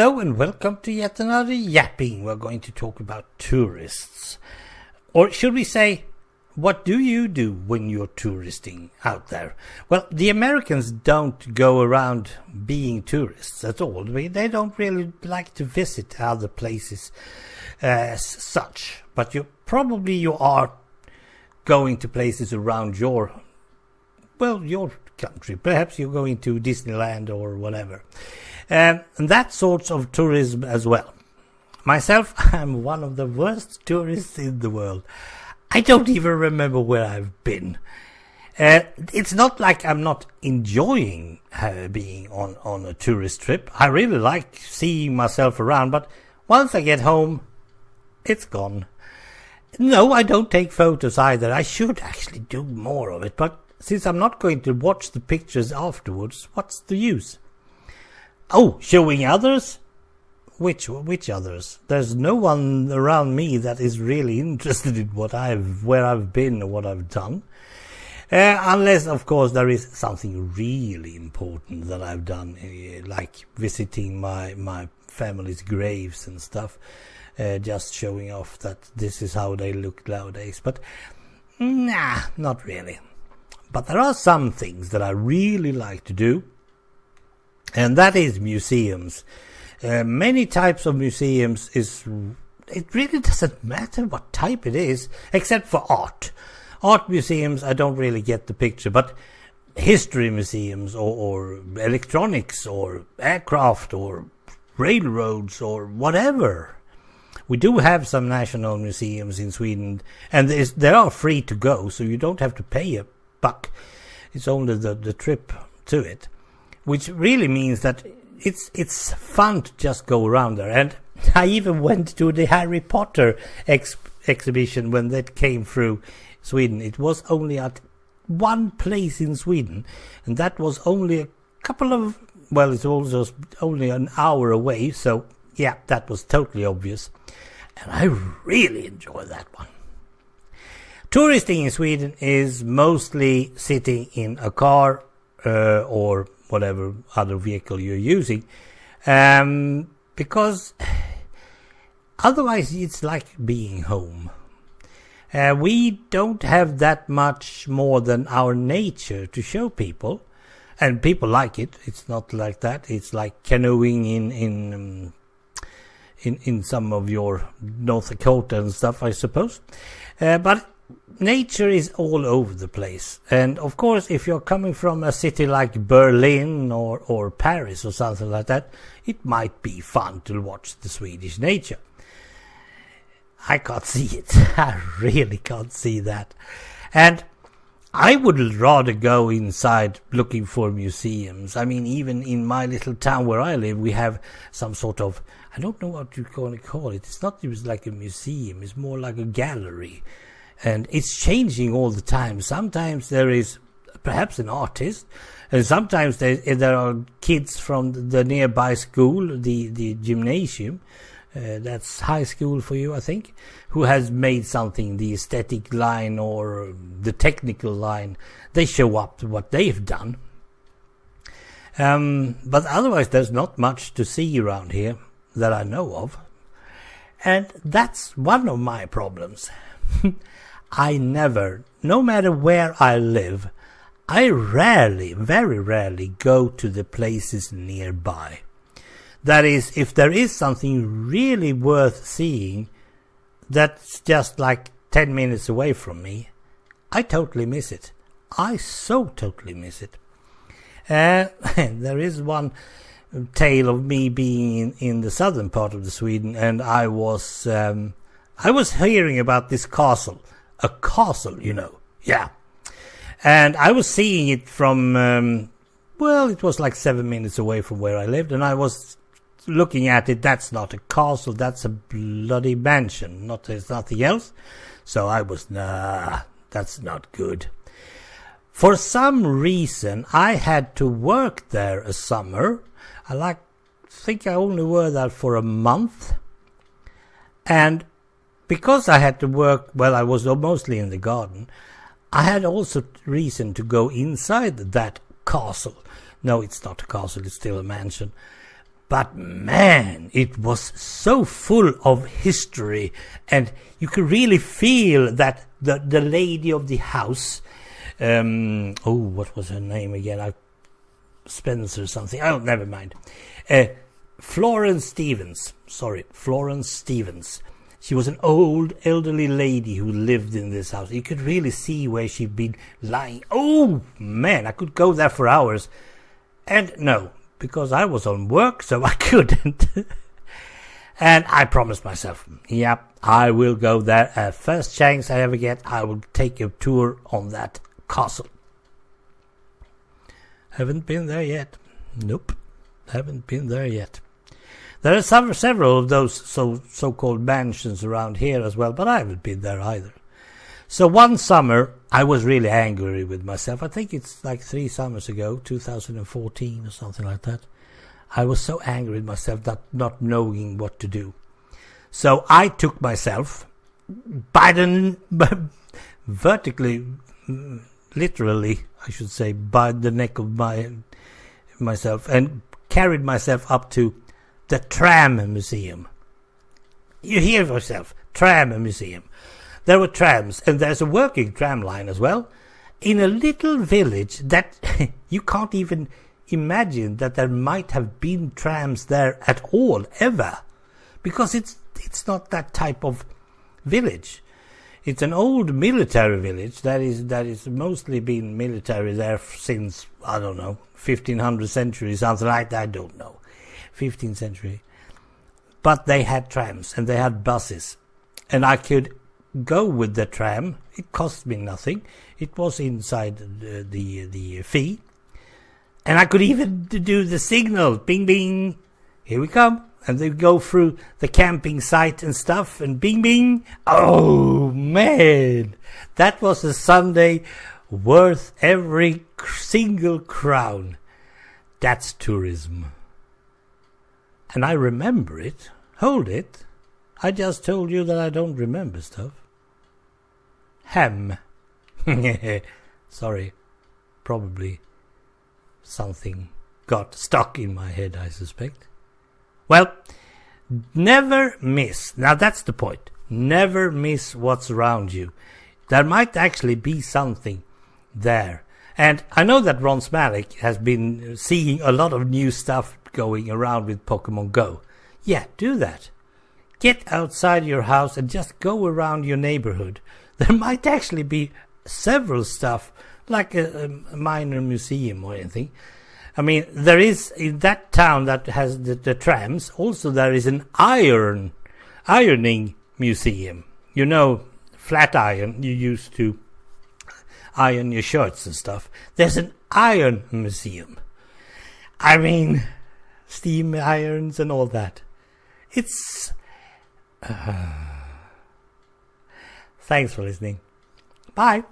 Hello and welcome to yet another yapping. We're going to talk about tourists. Or should we say, what do you do when you're touristing out there? Well, the Americans don't go around being tourists at all. They don't really like to visit other places as such. But you are going to places around your country. Perhaps you're going to Disneyland or whatever. And that sort of tourism as well. Myself, I'm one of the worst tourists in the world. I don't even remember where I've been. It's not like I'm not enjoying being on a tourist trip. I really like seeing myself around, but once I get home, it's gone. No, I don't take photos either. I should actually do more of it, but since I'm not going to watch the pictures afterwards, what's the use? Oh, showing others? Which others? There's no one around me that is really interested in where I've been or what I've done. Unless, of course, there is something really important that I've done, like visiting my family's graves and stuff, just showing off that this is how they look nowadays. But, nah, not really. But there are some things that I really like to do, and that is museums. Many types of museums it really doesn't matter what type it is, except for art. Art museums, I don't really get the picture, but history museums or electronics or aircraft or railroads or whatever. We do have some national museums in Sweden, and they are free to go, so you don't have to pay a buck. It's only the trip to it, which really means that it's fun to just go around there. And I even went to the Harry Potter exhibition when that came through Sweden. It was only at one place in Sweden, and that was only it was also only an hour away, so yeah, that was totally obvious. And I really enjoy that one. Touristing in Sweden is mostly sitting in a car or whatever other vehicle you're using, because otherwise it's like being home. We don't have that much more than our nature to show people, and people like it. It's not like that. It's like canoeing in some of your North Dakota and stuff, I suppose. But nature is all over the place. And of course, if you're coming from a city like Berlin or Paris or something like that, it might be fun to watch the Swedish nature. I can't see it. I really can't see that. And I would rather go inside looking for museums. I mean, even in my little town where I live, we have some sort of, I don't know what you're going to call it. It's not just like a museum. It's more like a gallery. And it's changing all the time. Sometimes there is perhaps an artist, and sometimes there are kids from the nearby school, the gymnasium, that's high school for you, I think, who has made something, the aesthetic line or the technical line. They show up to what they've done. But otherwise there's not much to see around here that I know of. And that's one of my problems. I never, no matter where I live, I very rarely go to the places nearby. That is, if there is something really worth seeing that's just like 10 minutes away from me, I totally miss it. I so totally miss it. There is one tale of me being in the southern part of the Sweden, and I was hearing about this castle. A castle, yeah. And I was seeing it from, it was like 7 minutes away from where I lived, and I was looking at it. That's not a castle, that's a bloody mansion. There's nothing else. So I was, that's not good. For some reason, I had to work there a summer. I think I only were there for a month. And because I had to work, I was mostly in the garden, I had also reason to go inside that castle. No, it's not a castle, it's still a mansion. But man, it was so full of history, and you could really feel that the lady of the house, what was her name again? Spencer something. Oh, never mind. Florence Stevens. She was an old, elderly lady who lived in this house. You could really see where she'd been lying. Oh, man, I could go there for hours. And no, because I was on work, so I couldn't. And I promised myself, I will go there. First chance I ever get, I will take a tour on that castle. Haven't been there yet. Nope, haven't been there yet. There are several of those so-called mansions around here as well, but I haven't been there either. So one summer, I was really angry with myself. I think it's like 3 summers ago, 2014 or something like that. I was so angry with myself that not knowing what to do. So I took myself by the vertically, literally, I should say, by the neck of myself and carried myself up to the tram museum. You hear yourself, tram museum. There were trams, and there's a working tram line as well, in a little village that you can't even imagine that there might have been trams there at all, ever. Because it's not that type of village. It's an old military village that is mostly been military there since, I don't know, 1500 century, something like that, I don't know. 15th century. But they had trams and they had buses. And I could go with the tram. It cost me nothing. It was inside the fee. And I could even do the signal. Bing, bing. Here we come. And they go through the camping site and stuff. And bing, bing. Oh, man. That was a Sunday worth every single crown. That's tourism. And I remember it. Hold it. I just told you that I don't remember stuff. Ham. Sorry. Probably something got stuck in my head, I suspect. Well, never miss. Now that's the point. Never miss what's around you. There might actually be something there. And I know that rsmalec has been seeing a lot of new stuff going around with Pokemon Go. Yeah, do that. Get outside your house and just go around your neighborhood. There might actually be several stuff, like a minor museum or anything. I mean, there is, in that town that has the trams, also there is an ironing museum. You know, flat iron you use to iron your shirts and stuff. There's an iron museum. I mean, steam irons and all that. It's... Thanks for listening. Bye.